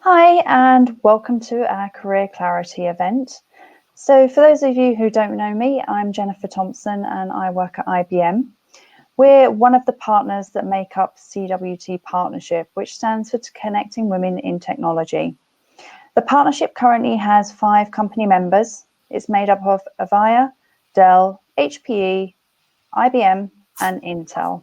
Hi, and welcome to our Career Clarity event. So for those of you who don't know me, I'm Jennifer Thompson and I work at IBM. We're one of the partners that make up CWT Partnership, which stands for Connecting Women in Technology. The partnership currently has 5 company members. It's made up of Avaya, Dell, HPE, IBM, and Intel.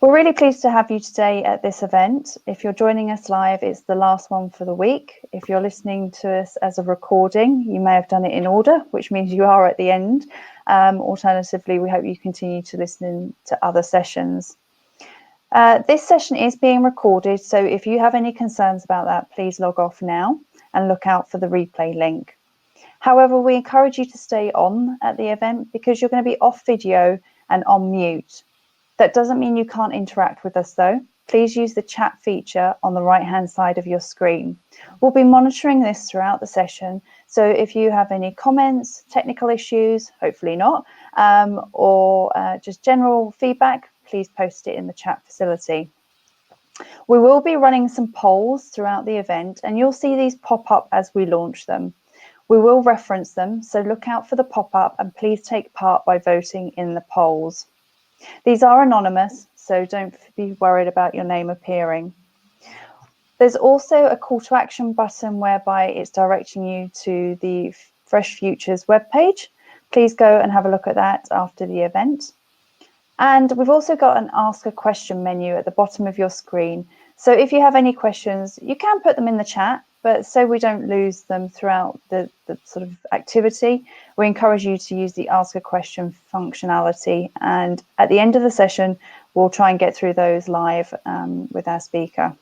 We're really pleased to have you today at this event. If you're joining us live, it's the last one for the week. If you're listening to us as a recording, you may have done it in order, which means you are at the end. Alternatively, we hope you continue to listen to other sessions. This session is being recorded, so if you have any concerns about that, please log off now and look out for the replay link. However, we encourage you to stay on at the event because you're going to be off video and on mute. That doesn't mean you can't interact with us though. Please use the chat feature on the right-hand side of your screen. We'll be monitoring this throughout the session. So if you have any comments, technical issues, hopefully not, or just general feedback, please post it in the chat facility. We will be running some polls throughout the event and you'll see these pop up as we launch them. We will reference them, so look out for the pop-up and please take part by voting in the polls. These are anonymous, so don't be worried about your name appearing. There's also a call to action button whereby it's directing you to the Fresh Futures webpage. Please go and have a look at that after the event. And we've also got an Ask a Question menu at the bottom of your screen. So if you have any questions, you can put them in the chat, but so we don't lose them throughout the sort of activity, we encourage you to use the Ask a Question functionality. And at the end of the session, we'll try and get through those live with our speaker.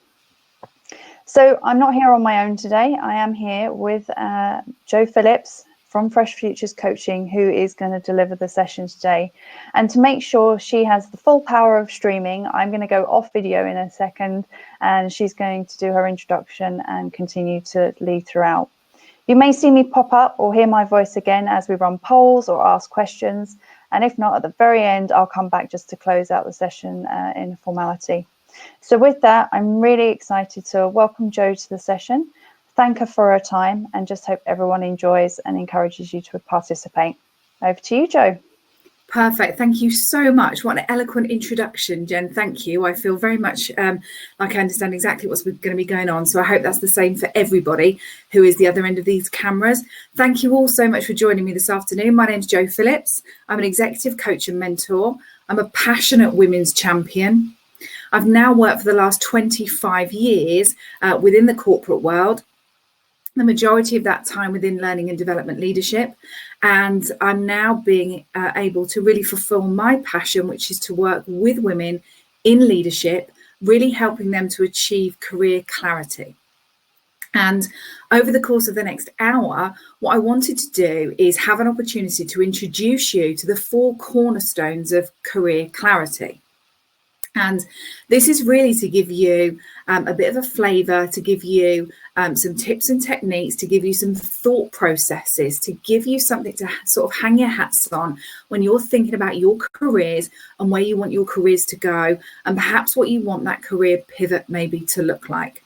So I'm not here on my own today. I am here with Jo Phillips from Fresh Futures Coaching, who is going to deliver the session today. And to make sure she has the full power of streaming, I'm going to go off video in a second, and she's going to do her introduction and continue to lead throughout. You may see me pop up or hear my voice again as we run polls or ask questions. And if not, at the very end, I'll come back just to close out the session in formality. So with that, I'm really excited to welcome Jo to the session. Thank her for her time and just hope everyone enjoys and encourages you to participate. Over to you, Jo. Perfect. Thank you so much. What an eloquent introduction, Jen. Thank you. I feel very much like I understand exactly what's going to be going on. So I hope that's the same for everybody who is the other end of these cameras. Thank you all so much for joining me this afternoon. My name's Jo Phillips. I'm an executive coach and mentor. I'm a passionate women's champion. I've now worked for the last 25 years within the corporate world. The majority of that time within learning and development leadership. And I'm now being able to really fulfill my passion, which is to work with women in leadership, really helping them to achieve career clarity. And over the course of the next hour, what I wanted to do is have an opportunity to introduce you to the 4 cornerstones of career clarity. And this is really to give you a bit of a flavour, to give you some tips and techniques, to give you some thought processes, to give you something to sort of hang your hats on when you're thinking about your careers and where you want your careers to go, and perhaps what you want that career pivot maybe to look like.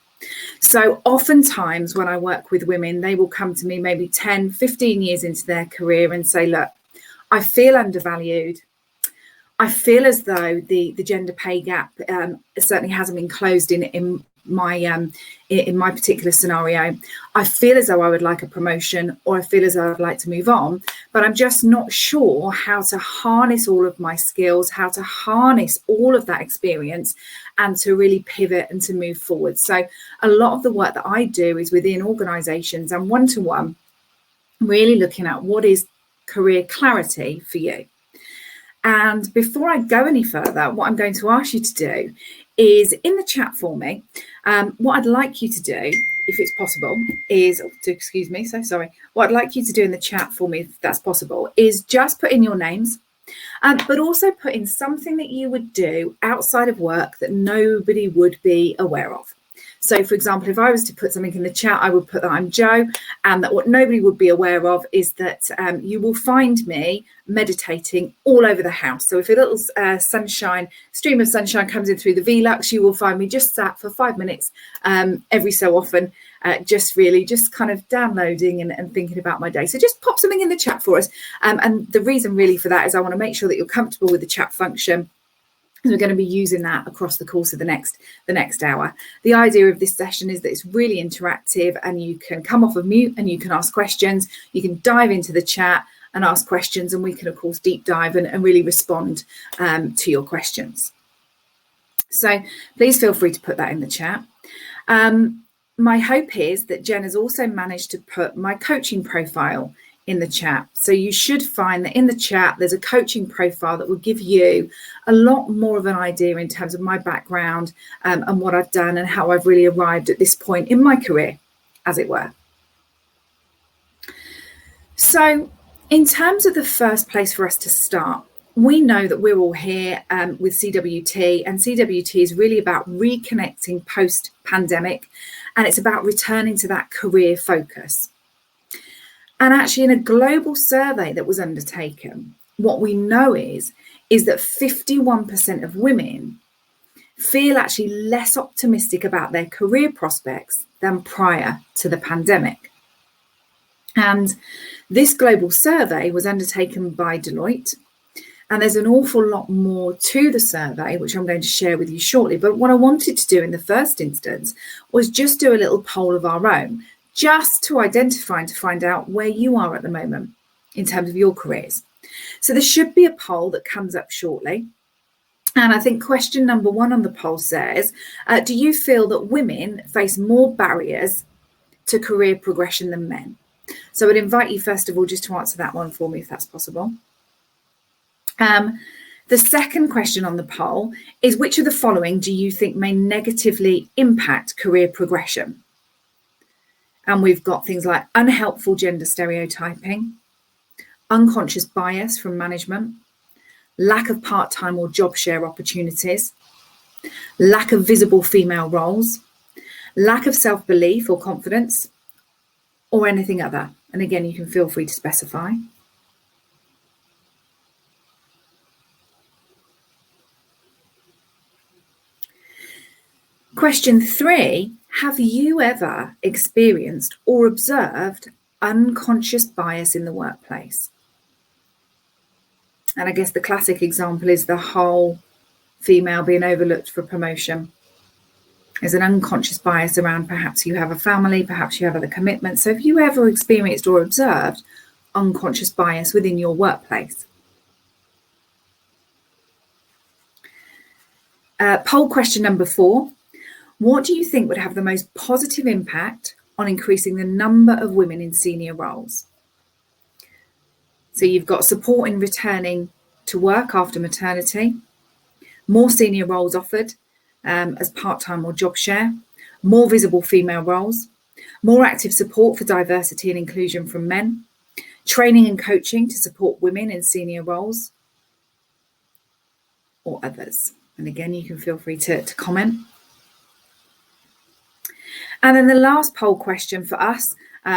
So oftentimes when I work with women, they will come to me maybe 10, 15 years into their career and say, look, I feel undervalued. I feel as though the gender pay gap certainly hasn't been closed in my particular scenario. I feel as though I would like a promotion, or I feel as though I'd like to move on, but I'm just not sure how to harness all of my skills, how to harness all of that experience and to really pivot and to move forward. So a lot of the work that I do is within organisations and one-to-one, really looking at what is career clarity for you. And before I go any further, what I'm going to ask you to do is in the chat for me, what I'd like you to do, if it's possible, is, what I'd like you to do in the chat for me, if that's possible, is just put in your names, but also put in something that you would do outside of work that nobody would be aware of. So, for example, if I was to put something in the chat, I would put that I'm Jo, and that what nobody would be aware of is that you will find me meditating all over the house. So if a little stream of sunshine comes in through the Velux, you will find me just sat for 5 minutes every so often, just kind of downloading and thinking about my day. So just pop something in the chat for us. And the reason really for that is I want to make sure that you're comfortable with the chat function. We're going to be using that across the course of the next hour. The idea of this session is that it's really interactive, and you can come off of mute and you can ask questions. You can dive into the chat and ask questions, and we can, of course, deep dive and really respond to your questions. So please feel free to put that in the chat. My hope is that Jen has also managed to put my coaching profile in the chat. So you should find that in the chat there's a coaching profile that will give you a lot more of an idea in terms of my background and what I've done and how I've really arrived at this point in my career, as it were. So in terms of the first place for us to start, we know that we're all here with CWT, and CWT is really about reconnecting post-pandemic, and it's about returning to that career focus. And actually, in a global survey that was undertaken, what we know is that 51% of women feel actually less optimistic about their career prospects than prior to the pandemic. And this global survey was undertaken by Deloitte. And there's an awful lot more to the survey, which I'm going to share with you shortly. But what I wanted to do in the first instance was just do a little poll of our own, just to identify and to find out where you are at the moment in terms of your careers. So there should be a poll that comes up shortly. And I think question number 1 on the poll says, do you feel that women face more barriers to career progression than men? So I'd invite you, first of all, just to answer that one for me, if that's possible. The second question on the poll is, which of the following do you think may negatively impact career progression? And we've got things like unhelpful gender stereotyping, unconscious bias from management, lack of part-time or job share opportunities, lack of visible female roles, lack of self-belief or confidence, or anything other. And again, you can feel free to specify. Question 3, have you ever experienced or observed unconscious bias in the workplace? And I guess the classic example is the whole female being overlooked for promotion. There's an unconscious bias around perhaps you have a family, perhaps you have other commitments. So have you ever experienced or observed unconscious bias within your workplace? Poll question number 4. What do you think would have the most positive impact on increasing the number of women in senior roles? So you've got support in returning to work after maternity, more senior roles offered as part-time or job share, more visible female roles, more active support for diversity and inclusion from men, training and coaching to support women in senior roles, or others. And again, you can feel free to comment. And then the last poll question for us,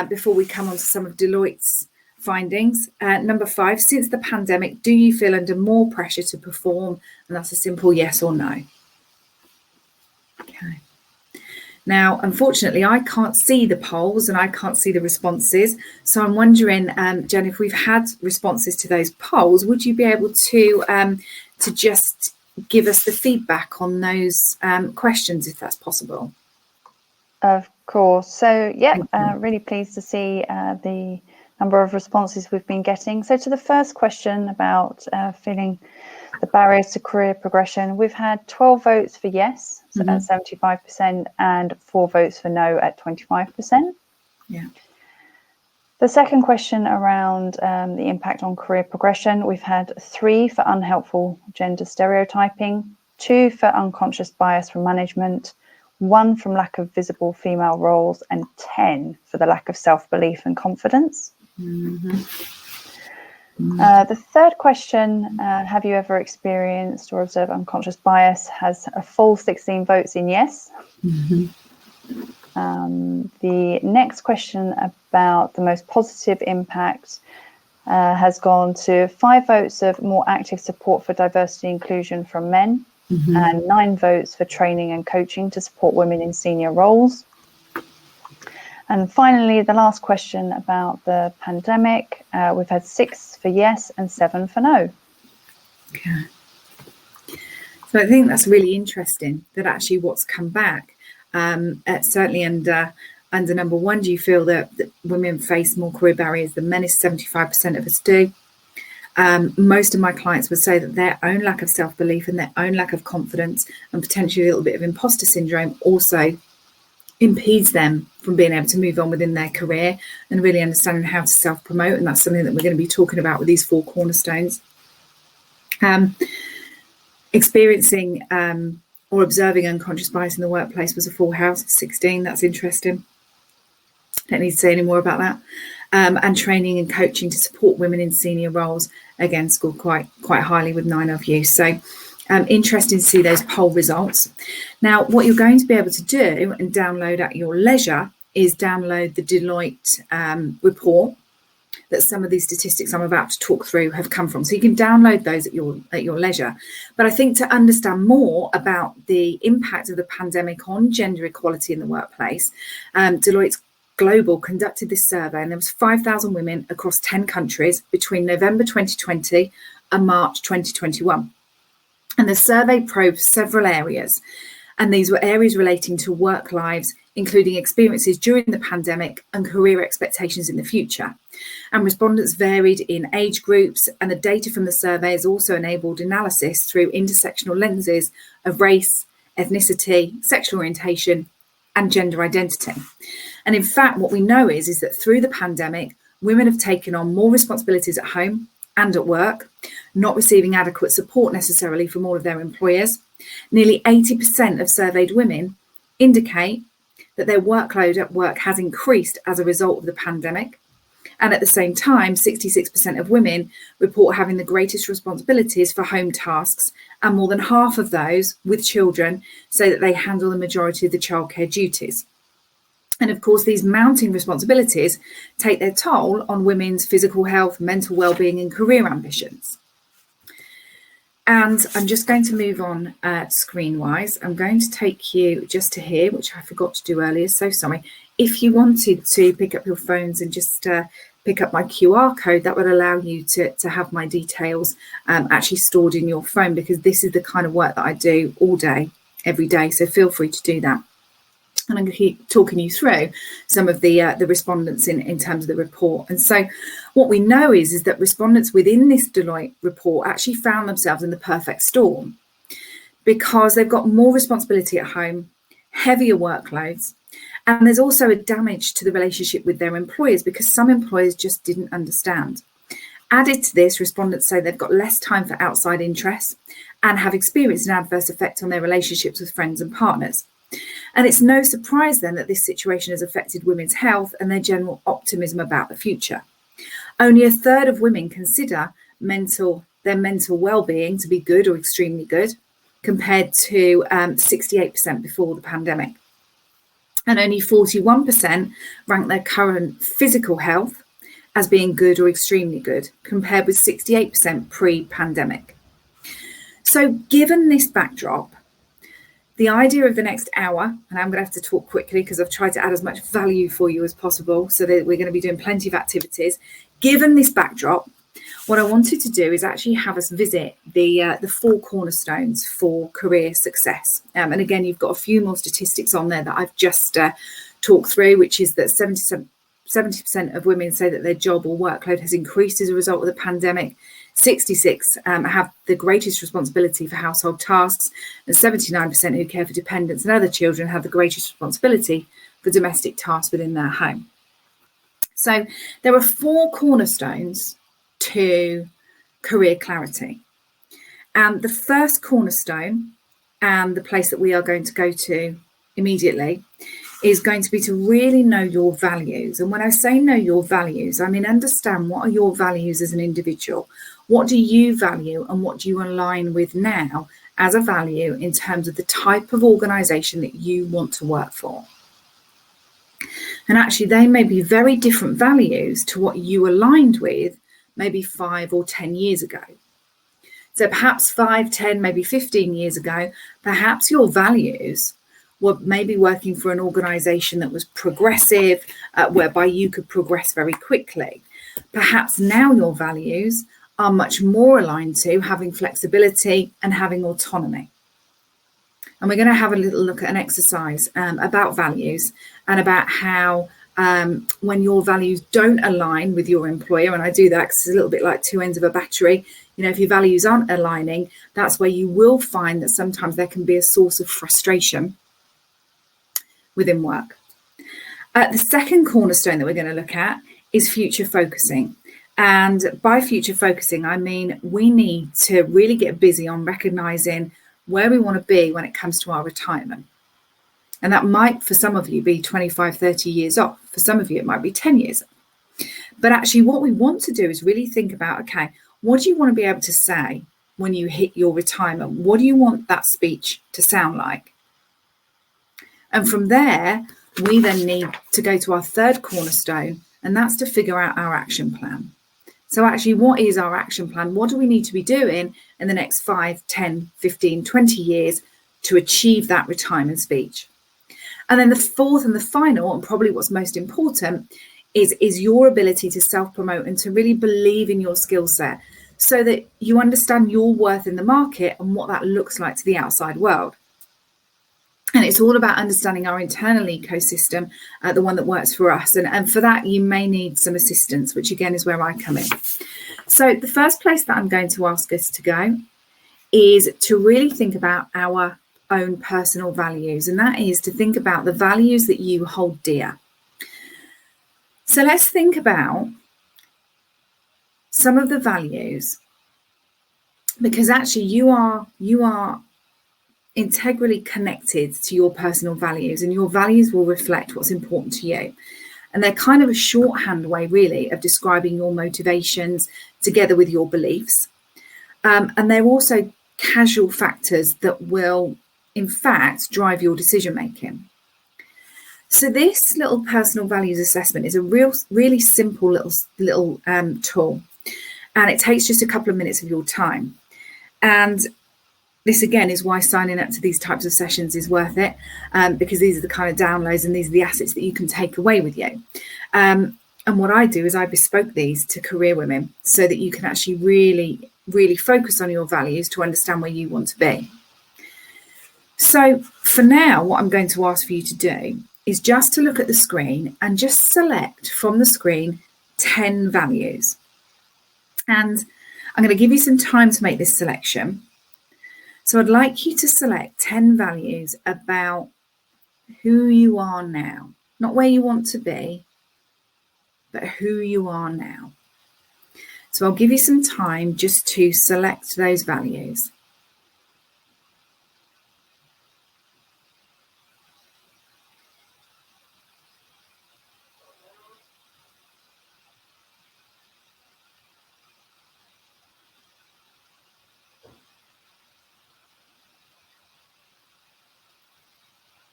before we come on to some of Deloitte's findings, number 5, since the pandemic, do you feel under more pressure to perform? And that's a simple yes or no. Okay. Now, unfortunately, I can't see the polls and I can't see the responses. So I'm wondering, Jen, if we've had responses to those polls, would you be able to just give us the feedback on those questions, if that's possible? Of course. So, yeah, really pleased to see the number of responses we've been getting. So to the first question about feeling the barriers to career progression, we've had 12 votes for yes, so at 75%, and 4 votes for no at 25%. Yeah. The second question around the impact on career progression, we've had 3 for unhelpful gender stereotyping, 2 for unconscious bias from management, 1 from lack of visible female roles, and 10 for the lack of self-belief and confidence. The third question, have you ever experienced or observed unconscious bias, has a full 16 votes in yes. The next question about the most positive impact has gone to 5 votes of more active support for diversity and inclusion from men, and 9 votes for training and coaching to support women in senior roles. And finally, the last question about the pandemic, we've had 6 for yes and 7 for no. Okay. So I think that's really interesting that actually what's come back, certainly under number 1, do you feel that women face more career barriers than men? Is 75% of us do. Most of my clients would say that their own lack of self-belief and their own lack of confidence and potentially a little bit of imposter syndrome also impedes them from being able to move on within their career and really understanding how to self-promote. And that's something that we're going to be talking about with these 4 cornerstones. Experiencing or observing unconscious bias in the workplace was a full house of 16. That's interesting. Don't need to say any more about that. And training and coaching to support women in senior roles, again, scored quite highly with 9 of you. So interesting to see those poll results. Now, what you're going to be able to do and download at your leisure is download the Deloitte report that some of these statistics I'm about to talk through have come from. So you can download those at your leisure. But I think to understand more about the impact of the pandemic on gender equality in the workplace, Deloitte Global conducted this survey, and there was 5,000 women across 10 countries between November 2020 and March 2021. And the survey probed several areas, and these were areas relating to work lives, including experiences during the pandemic and career expectations in the future. And respondents varied in age groups, and the data from the survey has also enabled analysis through intersectional lenses of race, ethnicity, sexual orientation, and gender identity. And in fact, what we know is that through the pandemic, women have taken on more responsibilities at home and at work, not receiving adequate support necessarily from all of their employers. Nearly 80% of surveyed women indicate that their workload at work has increased as a result of the pandemic. And at the same time, 66% of women report having the greatest responsibilities for home tasks, and more than half of those with children say that they handle the majority of the childcare duties. And of course, these mounting responsibilities take their toll on women's physical health, mental well-being, and career ambitions. And I'm just going to move on screen-wise. I'm going to take you just to here, which I forgot to do earlier, so sorry. If you wanted to pick up your phones and just pick up my QR code, that would allow you to have my details actually stored in your phone, because this is the kind of work that I do all day, every day. So feel free to do that. And I'm going to keep talking you through some of the respondents in terms of the report. And so what we know is that respondents within this Deloitte report actually found themselves in the perfect storm, because they've got more responsibility at home, heavier workloads, and there's also a damage to the relationship with their employers, because some employers just didn't understand. Added to this, respondents say they've got less time for outside interests and have experienced an adverse effect on their relationships with friends and partners. And it's no surprise then that this situation has affected women's health and their general optimism about the future. Only a third of women consider their mental well-being to be good or extremely good, compared to 68% before the pandemic. And only 41% rank their current physical health as being good or extremely good, compared with 68% pre-pandemic. So given this backdrop, the idea of the next hour, and I'm going to have to talk quickly because I've tried to add as much value for you as possible, so that we're going to be doing plenty of activities. Given this backdrop, what I wanted to do is actually have us visit the 4 cornerstones for career success. And again, you've got a few more statistics on there that I've just talked through, which is that 70% of women say that their job or workload has increased as a result of the pandemic. 66 have the greatest responsibility for household tasks, and 79% who care for dependents and other children have the greatest responsibility for domestic tasks within their home. So there are 4 cornerstones to career clarity. And the first cornerstone, and the place that we are going to go to immediately, is going to be to really know your values. And when I say know your values, I mean understand what are your values as an individual. What do you value and what do you align with now as a value in terms of the type of organisation that you want to work for? And actually, they may be very different values to what you aligned with maybe 5 or 10 years ago. So perhaps 5, 10, maybe 15 years ago, perhaps your values were maybe working for an organization that was progressive, whereby you could progress very quickly. Perhaps now your values are much more aligned to having flexibility and having autonomy. And we're going to have a little look at an exercise about values and about how when your values don't align with your employer, and I do that because it's a little bit like two ends of a battery. You know, if your values aren't aligning, that's where you will find that sometimes there can be a source of frustration within work. The second cornerstone that we're going to look at is future focusing. And by future focusing, I mean we need to really get busy on recognizing where we want to be when it comes to our retirement. And that might, for some of you, be 25, 30 years off. For some of you, it might be 10 years off. But actually what we want to do is really think about, okay, what do you want to be able to say when you hit your retirement? What do you want that speech to sound like? And from there, we then need to go to our third cornerstone, and that's to figure out our action plan. So actually, what is our action plan? What do we need to be doing in the next 5, 10, 15, 20 years to achieve that retirement speech? And then the fourth and the final, and probably what's most important, is your ability to self-promote and to really believe in your skill set so that you understand your worth in the market and what that looks like to the outside world. And it's all about understanding our internal ecosystem, the one that works for us. And for that, you may need some assistance, which again is where I come in. So the first place that I'm going to ask us to go is to really think about our own personal values. And that is to think about the values that you hold dear. So let's think about some of the values, because actually you are integrally connected to your personal values, and your values will reflect what's important to you. And they're kind of a shorthand way, really, of describing your motivations together with your beliefs. And they're also casual factors that will, in fact, drive your decision making. So this little personal values assessment is a really simple little tool, and it takes just a couple of minutes of your time. And this, again, is why signing up to these types of sessions is worth it, because these are the kind of downloads and these are the assets that you can take away with you. And what I do is I bespoke these to career women so that you can actually really, really focus on your values to understand where you want to be. So for now, what I'm going to ask for you to do is just to look at the screen and just select from the screen 10 values. And I'm going to give you some time to make this selection. So I'd like you to select 10 values about who you are now, not where you want to be, but who you are now. So I'll give you some time just to select those values.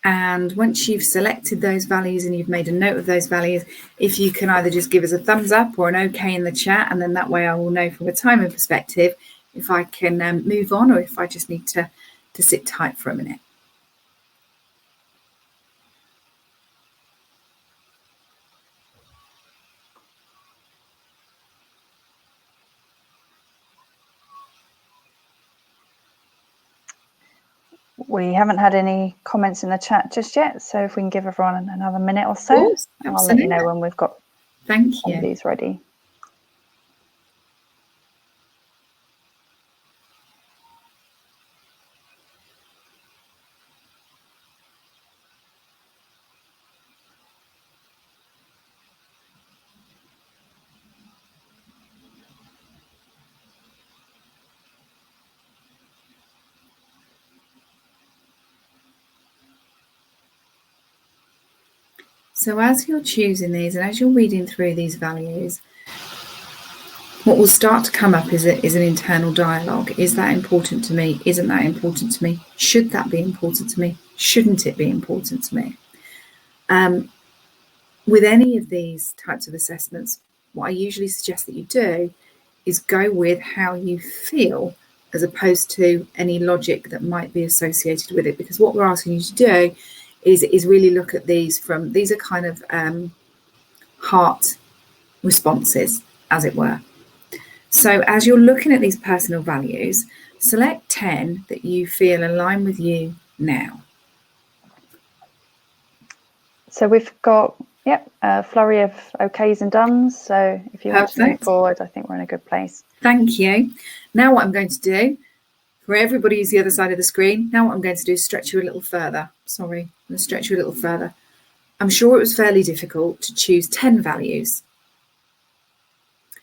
And once you've selected those values and you've made a note of those values, if you can either just give us a thumbs up or an okay in the chat, and then that way I will know from a timing perspective if I can move on or if I just need to sit tight for a minute. We haven't had any comments in the chat just yet, so if we can give everyone another minute or so, I'll let you know when we've got some of these ready. So as you're choosing these and as you're reading through these values, what will start to come up is an internal dialogue. Is that important to me? Isn't that important to me? Should that be important to me? Shouldn't it be important to me? with any of these types of assessments, what I usually suggest that you do is go with how you feel as opposed to any logic that might be associated with it. Because what we're asking you to do is really look at these are kind of heart responses, as it were. So as you're looking at these personal values, select 10 that you feel align with you now. So we've got, a flurry of okays and dones. So if you want to move forward, I think we're in a good place. Thank you. Now what I'm going to do, for everybody who's the other side of the screen, now what I'm going to do is stretch you a little further. Sorry, I'm going to stretch you a little further. I'm sure it was fairly difficult to choose 10 values.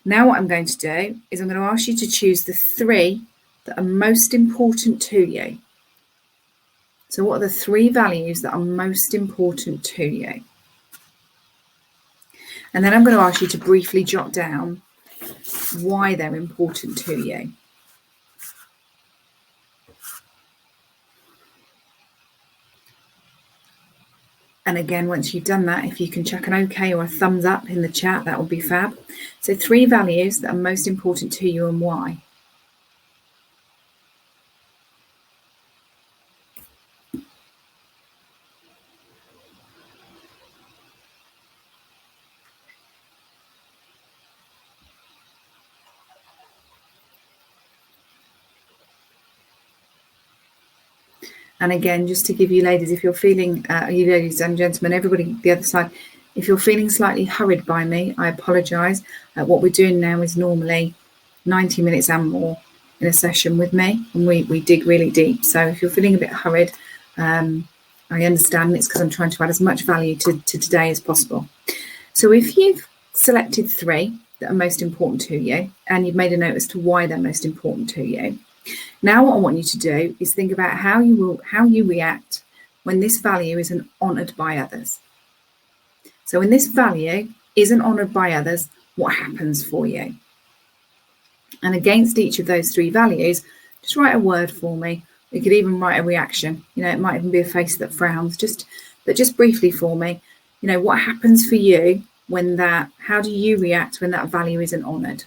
Now what I'm going to do is I'm going to ask you to choose the 3 that are most important to you. So what are the 3 values that are most important to you? And then I'm going to ask you to briefly jot down why they're important to you. And again, once you've done that, if you can chuck an OK or a thumbs up in the chat, that would be fab. So 3 values that are most important to you and why. And again, just to give you ladies, if you're feeling, you ladies and gentlemen, everybody the other side, if you're feeling slightly hurried by me, I apologise. What we're doing now is normally 90 minutes and more in a session with me, and we dig really deep. So if you're feeling a bit hurried, I understand it's because I'm trying to add as much value to today as possible. So if you've selected 3 that are most important to you, and you've made a note as to why they're most important to you, now what I want you to do is think about how you react when this value isn't honoured by others. So when this value isn't honoured by others, what happens for you? And against each of those 3 values, just write a word for me. You could even write a reaction. It might even be a face that frowns. But just briefly for me, what happens for you when how do you react when that value isn't honoured?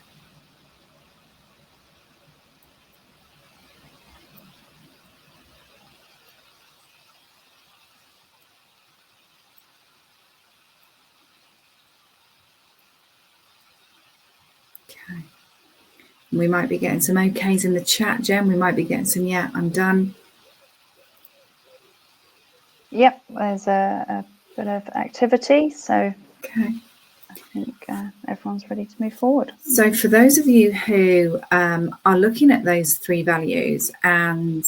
Okay. We might be getting some okays in the chat, Jen. We might be getting some, yeah, I'm done. Yep, there's a bit of activity. So okay. I think everyone's ready to move forward. So for those of you who are looking at those 3 values and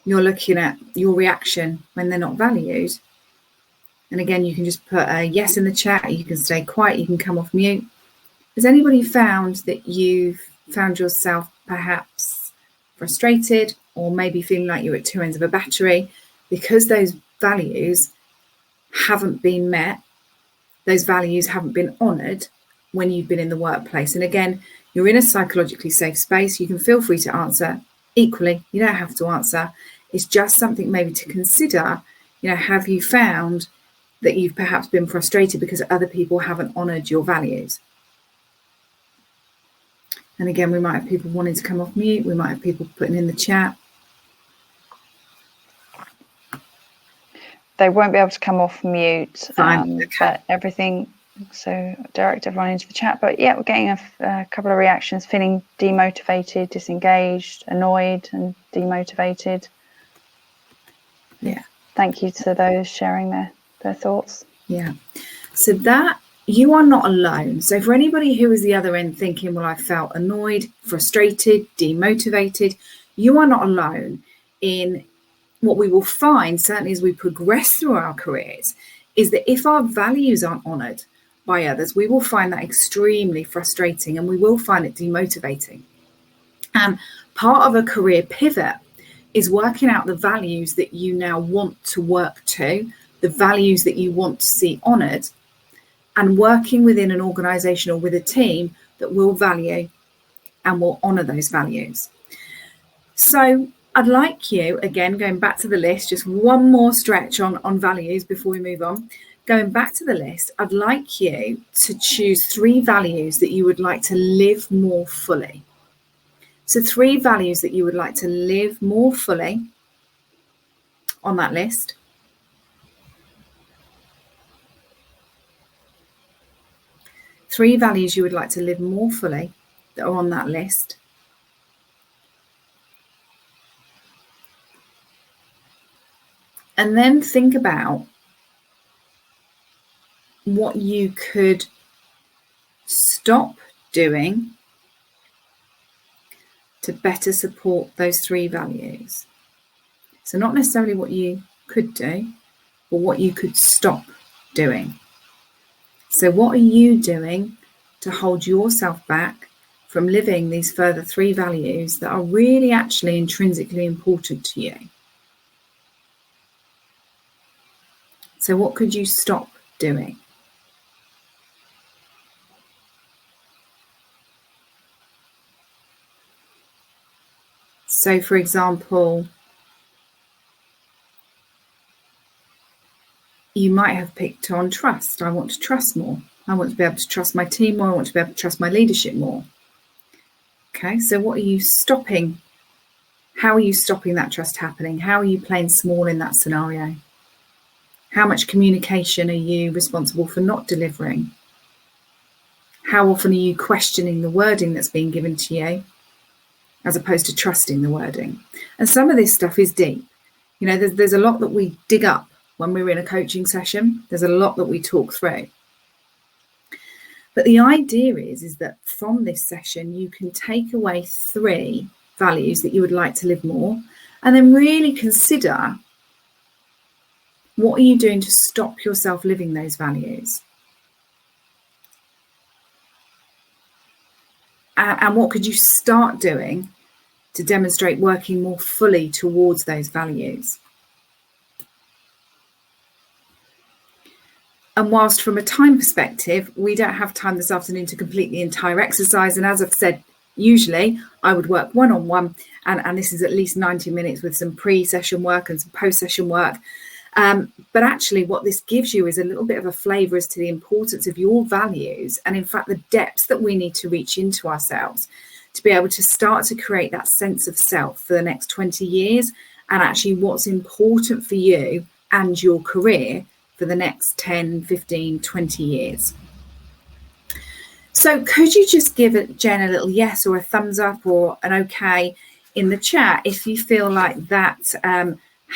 you're looking at your reaction when they're not valued, and again, you can just put a yes in the chat, you can stay quiet, you can come off mute. Has anybody found that you've found yourself perhaps frustrated or maybe feeling like you're at 2 ends of a battery because those values haven't been met, those values haven't been honoured when you've been in the workplace? And again, you're in a psychologically safe space. You can feel free to answer. Equally, you don't have to answer. It's just something maybe to consider. Have you found that you've perhaps been frustrated because other people haven't honoured your values? And again, we might have people wanting to come off mute. We might have people putting in the chat. They won't be able to come off mute, okay. But everything, so direct everyone into the chat. But yeah, we're getting a couple of reactions, feeling demotivated, disengaged, annoyed and demotivated. Yeah. Thank you to those sharing their thoughts. Yeah. So that you are not alone. So for anybody who is the other end thinking, well, I felt annoyed, frustrated, demotivated, you are not alone in what we will find, certainly as we progress through our careers, is that if our values aren't honoured by others, we will find that extremely frustrating and we will find it demotivating. And part of a career pivot is working out the values that you now want to work to, the values that you want to see honoured, and working within an organisation or with a team that will value and will honour those values. So I'd like you, again, going back to the list, just one more stretch on values before we move on. going back to the list, I'd like you to choose 3 values that you would like to live more fully. So 3 values that you would like to live more fully on that list. Three values you would like to live more fully that are on that list. And then think about what you could stop doing to better support those 3 values. So not necessarily what you could do, but what you could stop doing. So what are you doing to hold yourself back from living these further 3 values that are really actually intrinsically important to you? So what could you stop doing? So, for example, you might have picked on trust. I want to trust more. I want to be able to trust my team more. I want to be able to trust my leadership more. Okay, so what are you stopping? How are you stopping that trust happening? How are you playing small in that scenario? How much communication are you responsible for not delivering? How often are you questioning the wording that's being given to you as opposed to trusting the wording? And some of this stuff is deep. You know, there's a lot that we dig up when we're in a coaching session. There's a lot that we talk through. But the idea is that from this session, you can take away 3 values that you would like to live more, and then really consider, what are you doing to stop yourself living those values? And what could you start doing to demonstrate working more fully towards those values? And whilst from a time perspective, we don't have time this afternoon to complete the entire exercise. And as I've said, usually I would work one-on-one, and this is at least 90 minutes with some pre-session work and some post-session work. But actually what this gives you is a little bit of a flavour as to the importance of your values, and in fact the depths that we need to reach into ourselves to be able to start to create that sense of self for the next 20 years, and actually what's important for you and your career for the next 10, 15, 20 years. So could you just give Jen a little yes or a thumbs up or an okay in the chat if you feel like that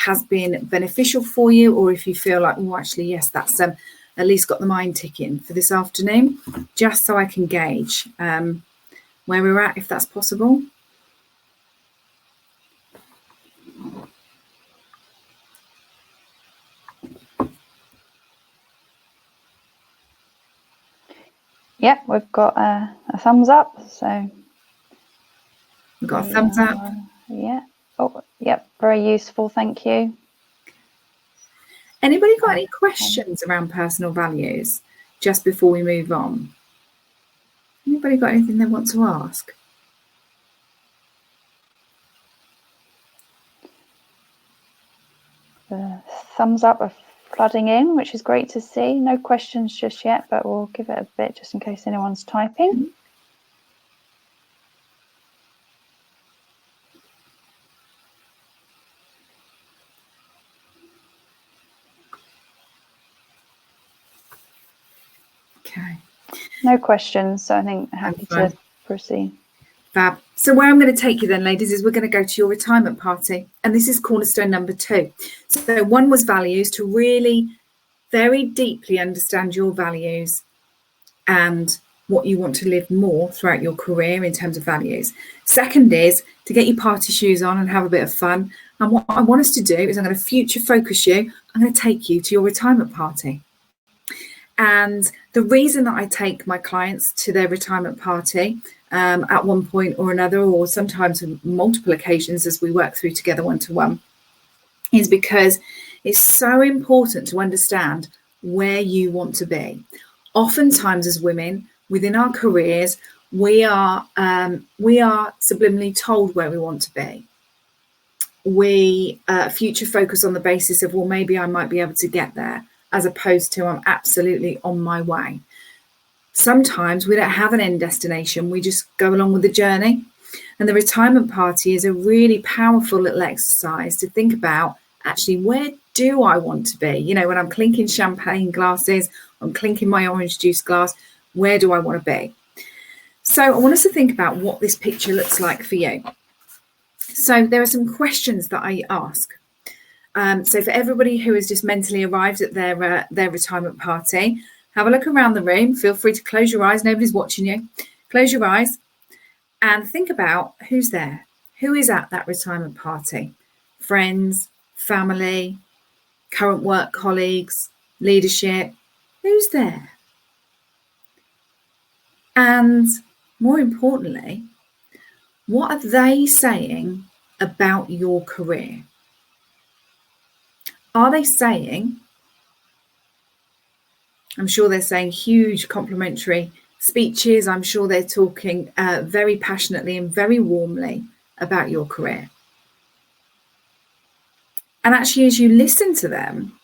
has been beneficial for you, or if you feel like, oh, actually, yes, that's at least got the mind ticking for this afternoon, just so I can gauge where we're at, if that's possible. Yep, we've got a thumbs up. So We've got a thumbs up. Yeah. Oh, yep. Very useful. Thank you. Anybody got any questions around personal values just before we move on? Anybody got anything they want to ask? The thumbs up are flooding in, which is great to see. No questions just yet, but we'll give it a bit just in case anyone's typing. Okay. No questions, so I think happy to proceed. Fab. So where I'm going to take you then, ladies, is we're going to go to your retirement party. And this is cornerstone number 2. So 1 was values, to really very deeply understand your values and what you want to live more throughout your career in terms of values. 2nd is to get your party shoes on and have a bit of fun. And what I want us to do is I'm going to future focus you. I'm going to take you to your retirement party. And the reason that I take my clients to their retirement party at one point or another, or sometimes on multiple occasions as we work through together one-to-one, is because it's so important to understand where you want to be. Oftentimes as women within our careers, we are subliminally told where we want to be. We future focus on the basis of, well, maybe I might be able to get there. as opposed to I'm absolutely on my way. Sometimes we don't have an end destination. We just go along with the journey. And the retirement party is a really powerful little exercise to think about, actually, where do I want to be? You know, when I'm clinking champagne glasses, I'm clinking my orange juice glass, where do I want to be? So I want us to think about what this picture looks like for you. So there are some questions that I ask. So for everybody who has just mentally arrived at their retirement party, have a look around the room. Feel free to close your eyes. Nobody's watching you. Close your eyes and think about who's there. Who is at that retirement party? Friends, family, current work colleagues, leadership. Who's there? And more importantly, what are they saying about your career? Are they saying, I'm sure they're saying huge complimentary speeches. I'm sure they're talking very passionately and very warmly about your career. And actually, as you listen to them,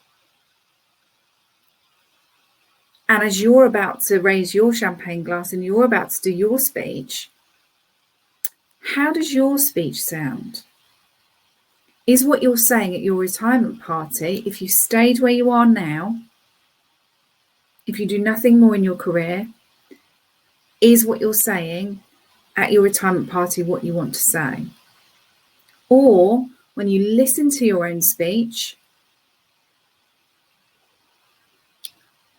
and as you're about to raise your champagne glass and you're about to do your speech, how does your speech sound? Is what you're saying at your retirement party, if you stayed where you are now, if you do nothing more in your career, is what you're saying at your retirement party what you want to say? Or when you listen to your own speech,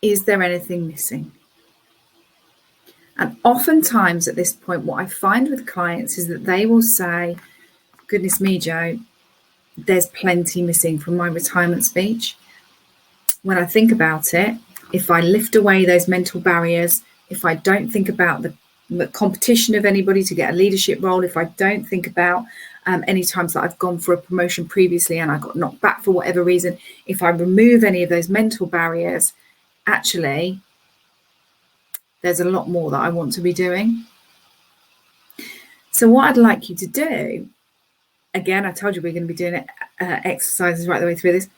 is there anything missing? And oftentimes at this point, what I find with clients is that they will say, goodness me, Jo, there's plenty missing from my retirement speech. When I think about it, if I lift away those mental barriers, if I don't think about the competition of anybody to get a leadership role, if I don't think about any times that I've gone for a promotion previously and I got knocked back for whatever reason, if I remove any of those mental barriers, actually, there's a lot more that I want to be doing. So what I'd like you to do, again, I told you we're going to be doing exercises right the way through this.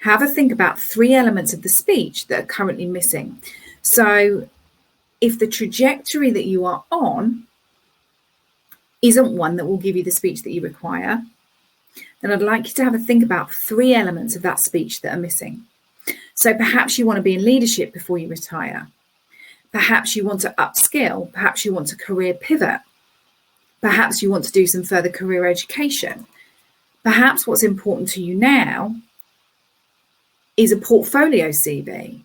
Have a think about 3 elements of the speech that are currently missing. So if the trajectory that you are on isn't one that will give you the speech that you require, then I'd like you to have a think about 3 elements of that speech that are missing. So perhaps you want to be in leadership before you retire. Perhaps you want to upskill. Perhaps you want to career pivot. Perhaps you want to do some further career education. Perhaps what's important to you now is a portfolio CV.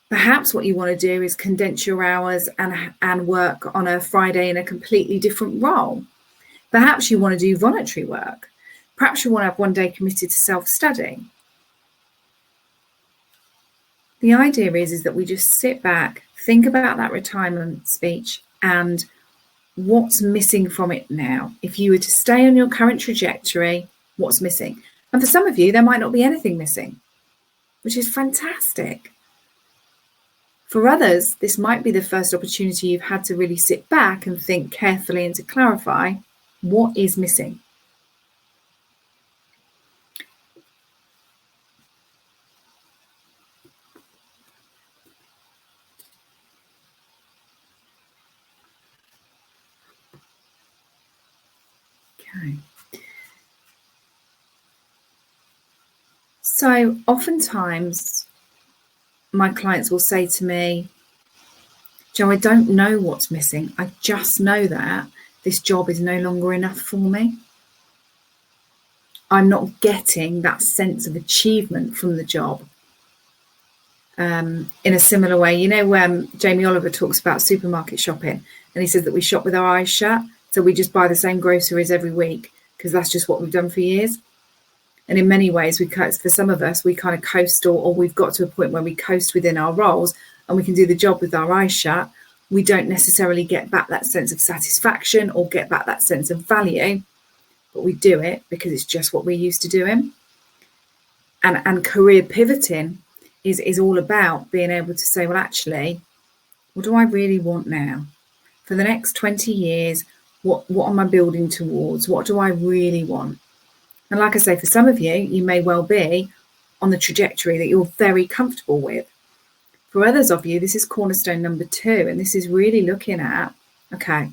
Perhaps what you want to do is condense your hours and work on a Friday in a completely different role. Perhaps you want to do voluntary work. Perhaps you want to have one day committed to self-study. The idea is that we just sit back, think about that retirement speech and what's missing from it now. If you were to stay on your current trajectory, what's missing? And for some of you, there might not be anything missing, which is fantastic. For others, this might be the first opportunity you've had to really sit back and think carefully and to clarify what is missing. Okay. So oftentimes my clients will say to me, Jo, I don't know what's missing. I just know that this job is no longer enough for me. I'm not getting that sense of achievement from the job. In a similar way, you know, Jamie Oliver talks about supermarket shopping, and he says that we shop with our eyes shut. So we just buy the same groceries every week because that's just what we've done for years. And in many ways, for some of us, we kind of coast or we've got to a point where we coast within our roles and we can do the job with our eyes shut. We don't necessarily get back that sense of satisfaction or get back that sense of value, but we do it because it's just what we're used to doing. And career pivoting is all about being able to say, well, actually, what do I really want now? For the next 20 years, what am I building towards? What do I really want? And like I say, for some of you, you may well be, on the trajectory that you're very comfortable with. For others of you, this is cornerstone number 2, and this is really looking at, okay,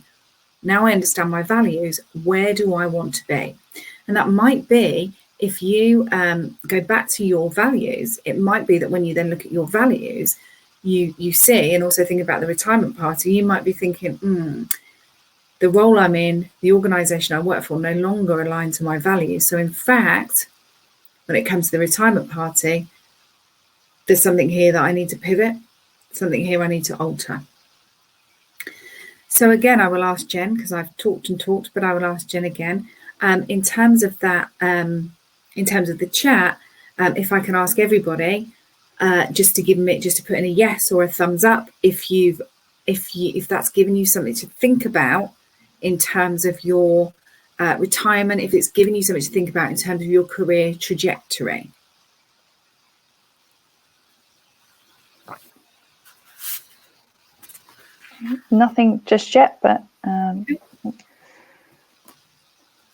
now I understand my values, where do I want to be? And that might be, if you go back to your values, it might be that when you then look at your values, you see, and also think about the retirement party, you might be thinking, the role I'm in, the organisation I work for no longer align to my values. So in fact, when it comes to the retirement party, there's something here that I need to pivot, something here I need to alter. So again, I will ask Jen, because I've talked and talked, but I will ask Jen again, in terms of that, in terms of the chat, if I can ask everybody just to put in a yes or a thumbs up if that's given you something to think about in terms of your retirement, if it's given you something to think about in terms of your career trajectory. Nothing just yet, but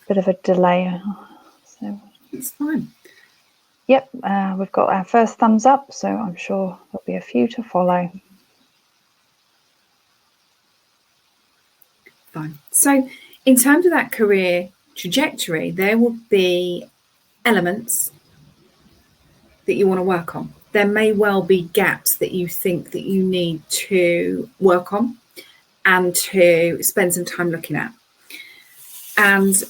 bit of a delay. So it's fine. Yep, we've got our first thumbs up, so I'm sure there'll be a few to follow. Fine. So in terms of that career trajectory, there will be elements that you want to work on. There may well be gaps that you think that you need to work on and to spend some time looking at. And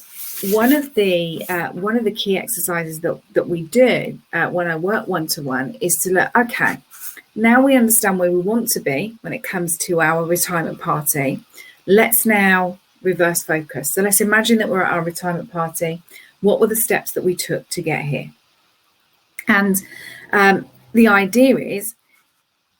one of the key exercises that we do when I work one-to-one is to look, okay, now we understand where we want to be when it comes to our retirement party. Let's now reverse focus. So let's imagine that we're at our retirement party. What were the steps that we took to get here? And the idea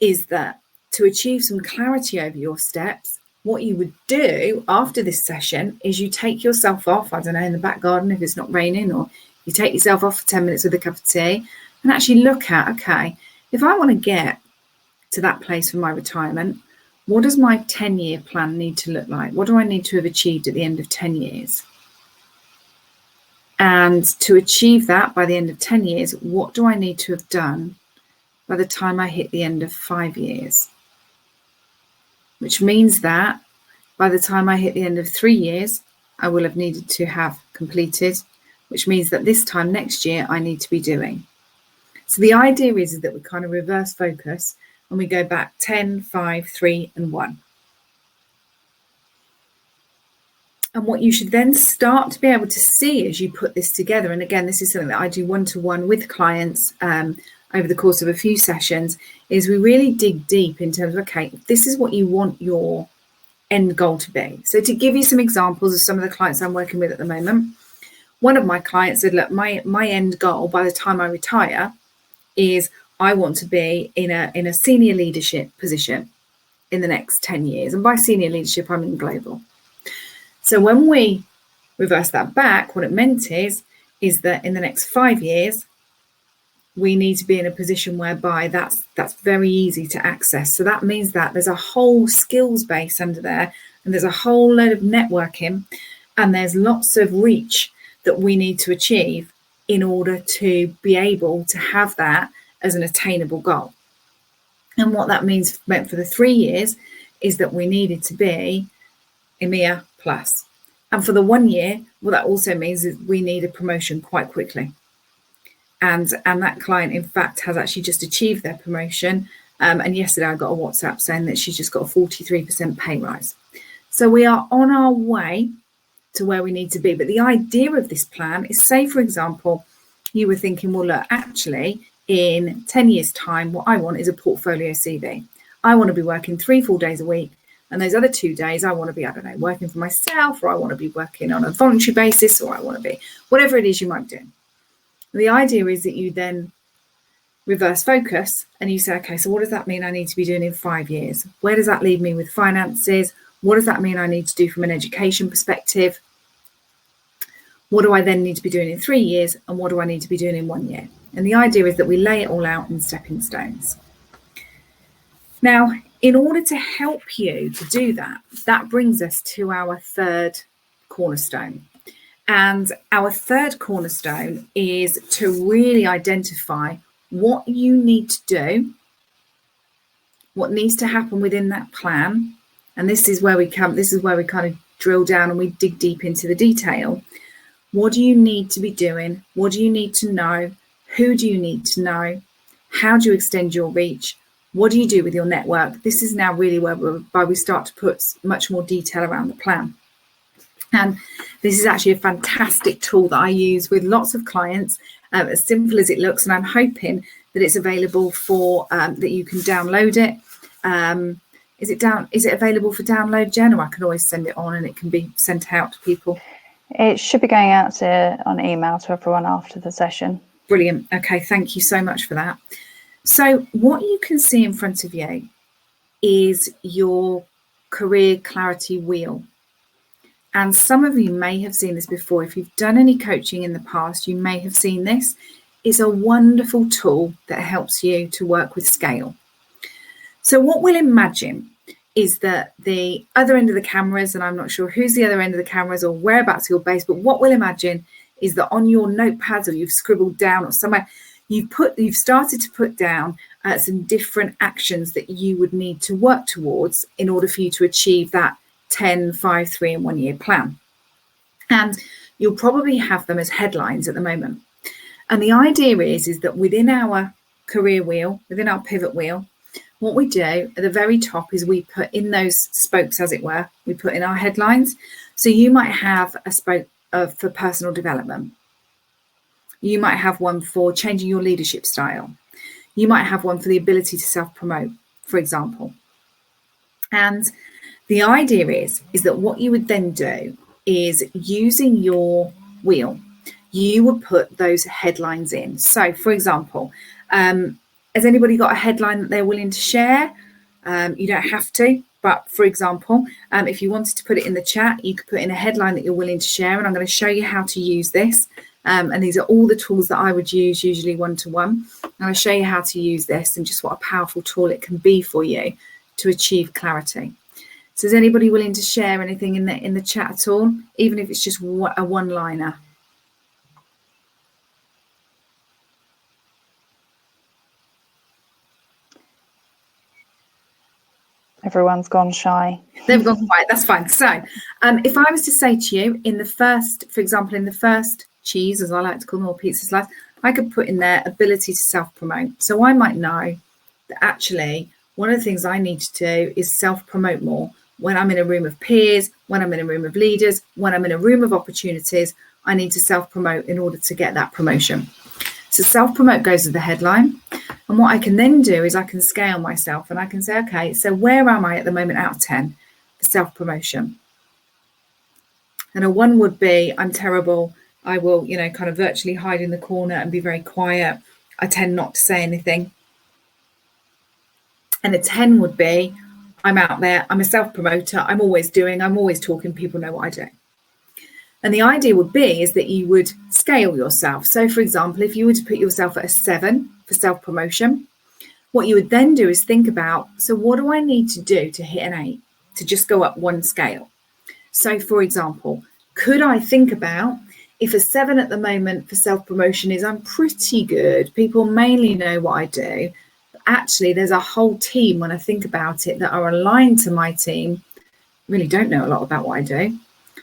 is that to achieve some clarity over your steps, what you would do after this session is you take yourself off, I don't know, in the back garden if it's not raining, or you take yourself off for 10 minutes with a cup of tea and actually look at, okay, if I want to get to that place for my retirement, what does my 10-year plan need to look like? What do I need to have achieved at the end of 10 years? And to achieve that by the end of 10 years, what do I need to have done by the time I hit the end of 5 years? Which means that by the time I hit the end of 3 years, I will have needed to have completed, which means that this time next year, I need to be doing. So the idea is that we kind of reverse focus and we go back 10, 5, 3, and 1. And what you should then start to be able to see as you put this together, and again, this is something that I do one-to-one with clients over the course of a few sessions, is we really dig deep in terms of, okay, this is what you want your end goal to be. So to give you some examples of some of the clients I'm working with at the moment, one of my clients said, look, my end goal by the time I retire is I want to be in a senior leadership position in the next 10 years. And by senior leadership, I mean global. So when we reverse that back, what it meant is that in the next 5 years, we need to be in a position whereby that's very easy to access. So that means that there's a whole skills base under there, and there's a whole load of networking, and there's lots of reach that we need to achieve in order to be able to have that as an attainable goal. And what that meant for the 3 years is that we needed to be EMEA plus. And for the 1 year, what that also means is we need a promotion quite quickly. And that client, in fact, has actually just achieved their promotion. And yesterday I got a WhatsApp saying that she's just got a 43% pay rise. So we are on our way to where we need to be. But the idea of this plan is, say, for example, you were thinking, well, look, actually, in 10 years' time, what I want is a portfolio CV. I want to be working 3 full days a week. And those other 2 days, I want to be, I don't know, working for myself, or I want to be working on a voluntary basis, or I want to be whatever it is you might do. The idea is that you then reverse focus and you say, okay, so what does that mean I need to be doing in 5 years? Where does that leave me with finances? What does that mean I need to do from an education perspective? What do I then need to be doing in 3 years? And what do I need to be doing in 1 year? And the idea is that we lay it all out in stepping stones. Now, in order to help you to do that, that brings us to our third cornerstone. And our third cornerstone is to really identify what you need to do, what needs to happen within that plan. And this is where we kind of drill down and we dig deep into the detail. What do you need to be doing? What do you need to know? Who do you need to know? How do you extend your reach? What do you do with your network? This is now really where we start to put much more detail around the plan. And this is actually a fantastic tool that I use with lots of clients, as simple as it looks. And I'm hoping that it's available for, that you can download it. Is it available for download, Jen? Or I can always send it on and it can be sent out to people. It should be going out on email to everyone after the session. Brilliant. Okay, thank you so much for that. So what you can see in front of you is your career clarity wheel. And some of you may have seen this before. If you've done any coaching in the past, you may have seen this. It's a wonderful tool that helps you to work with scale. So what we'll imagine is that the other end of the cameras, and I'm not sure who's the other end of the cameras or whereabouts you're based, but what we'll imagine is that on your notepads, or you've scribbled down or somewhere, you've started to put down some different actions that you would need to work towards in order for you to achieve that 10, 5, 3 and 1 year plan. And you'll probably have them as headlines at the moment. And the idea is that within our career wheel, within our pivot wheel, what we do at the very top is we put in those spokes, as it were, we put in our headlines. So you might have a spoke for personal development. You might have one for changing your leadership style. You might have one for the ability to self-promote, for example. And the idea is that what you would then do is, using your wheel, you would put those headlines in. So, for example, has anybody got a headline that they're willing to share? You don't have to, but for example, if you wanted to put it in the chat, you could put in a headline that you're willing to share, and I'm going to show you how to use this. And these are all the tools that I would use, usually one-to-one. And I'll show you how to use this and just what a powerful tool it can be for you to achieve clarity. So is anybody willing to share anything in the chat at all, even if it's just a one-liner? Everyone's gone shy. They've gone quiet. That's fine. So if I was to say to you in the first, for example, in the first cheese, as I like to call them, or pizza slice, I could put in there ability to self-promote. So I might know that actually one of the things I need to do is self-promote more. When I'm in a room of peers, when I'm in a room of leaders, when I'm in a room of opportunities, I need to self-promote in order to get that promotion. So self-promote goes as the headline. And what I can then do is I can scale myself and I can say, okay, so where am I at the moment out of 10 for self-promotion? And a 1 would be, I'm terrible. I will, kind of virtually hide in the corner and be very quiet. I tend not to say anything. And a 10 would be, I'm out there. I'm a self-promoter. I'm always talking. People know what I do. And the idea would be is that you would scale yourself. So, for example, if you were to put yourself at a 7 for self-promotion, what you would then do is think about, so what do I need to do to hit an 8, to just go up one scale? So, for example, could I think about, if a 7 at the moment for self-promotion is I'm pretty good, people mainly know what I do, but actually there's a whole team, when I think about it, that are aligned to my team, really don't know a lot about what I do.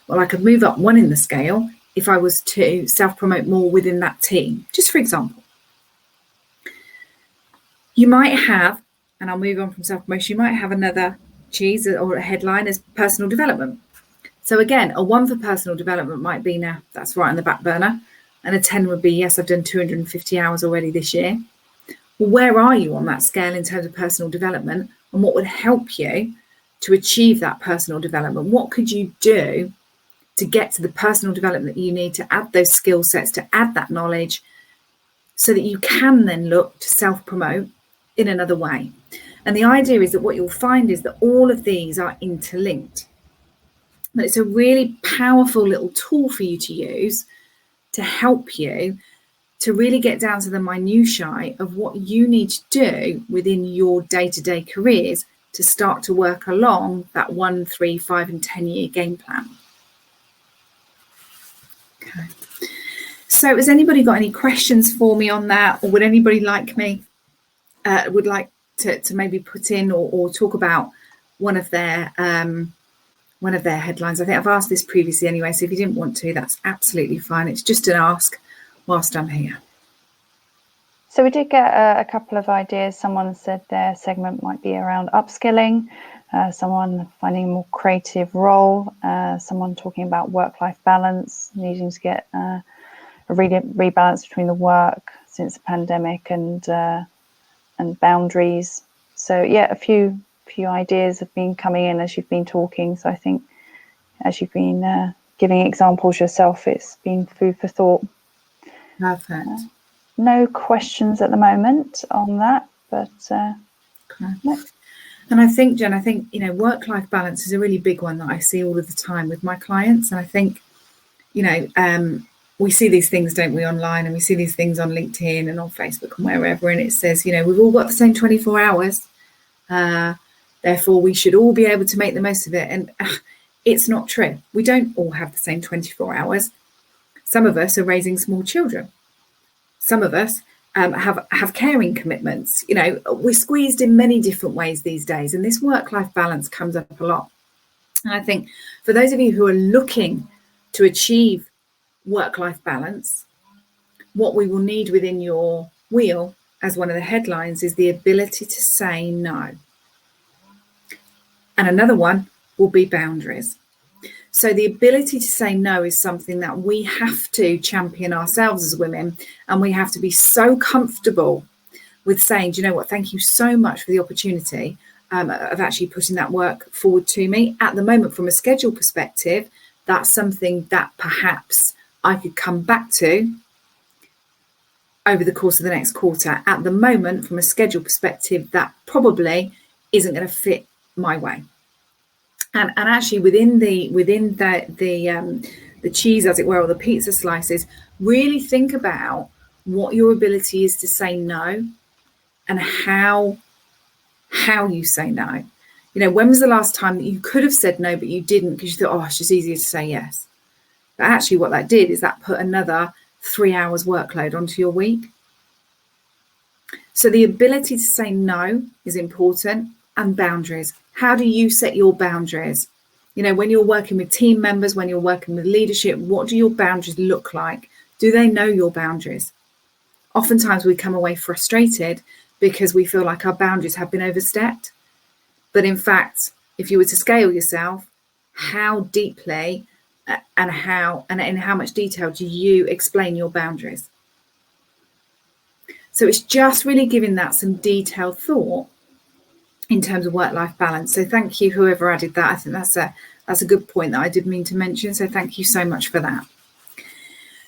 Well, I could move up 1 in the scale if I was to self-promote more within that team, just for example. You might have, and I'll move on from self-promotion, you might have another cheese or a headline as personal development. So again, a 1 for personal development might be, now that's right on the back burner. And a 10 would be, yes, I've done 250 hours already this year. Well, where are you on that scale in terms of personal development, and what would help you to achieve that personal development? What could you do to get to the personal development that you need, to add those skill sets, to add that knowledge, so that you can then look to self-promote in another way? And the idea is that what you'll find is that all of these are interlinked. But it's a really powerful little tool for you to use to help you to really get down to the minutiae of what you need to do within your day-to-day careers to start to work along that 1, 3, 5 and 10 year game plan. Okay. So has anybody got any questions for me on that, or would anybody like me would like to maybe put in or talk about one of their headlines? I think I've asked this previously anyway, so if you didn't want to, that's absolutely fine. It's just an ask whilst I'm here. So we did get a couple of ideas. Someone said their segment might be around upskilling, someone finding a more creative role, someone talking about work-life balance, needing to get a rebalance between the work since the pandemic and boundaries. So yeah, a few ideas have been coming in as you've been talking. So I think as you've been giving examples yourself, it's been food for thought. Perfect. No questions at the moment on that, but no. And I think, Jen, work-life balance is a really big one that I see all of the time with my clients. And I think, we see these things, don't we, online, and we see these things on LinkedIn and on Facebook and wherever, and it says, we've all got the same 24 hours. Therefore, we should all be able to make the most of it. And it's not true. We don't all have the same 24 hours. Some of us are raising small children. Some of us have caring commitments. We're squeezed in many different ways these days, and this work-life balance comes up a lot. And I think for those of you who are looking to achieve work-life balance, what we will need within your wheel, as one of the headlines, is the ability to say no. And another one will be boundaries. So the ability to say no is something that we have to champion ourselves as women, and we have to be so comfortable with saying, do you know what, thank you so much for the opportunity of actually putting that work forward to me. At the moment, from a schedule perspective, that's something that perhaps I could come back to over the course of the next quarter. At the moment, from a schedule perspective, that probably isn't going to fit my way. And actually within the cheese, as it were, or the pizza slices, really think about what your ability is to say no and how you say no. When was the last time that you could have said no, but you didn't because you thought, it's just easier to say yes? But actually what that did is that put another 3 hours workload onto your week. So the ability to say no is important, and boundaries. How do you set your boundaries? When you're working with team members, when you're working with leadership, what do your boundaries look like? Do they know your boundaries? Oftentimes we come away frustrated because we feel like our boundaries have been overstepped. But in fact, if you were to scale yourself, how deeply and in how much detail do you explain your boundaries? So it's just really giving that some detailed thought in terms of work-life balance. So thank you, whoever added that. I think that's a good point that I did mean to mention. So thank you so much for that.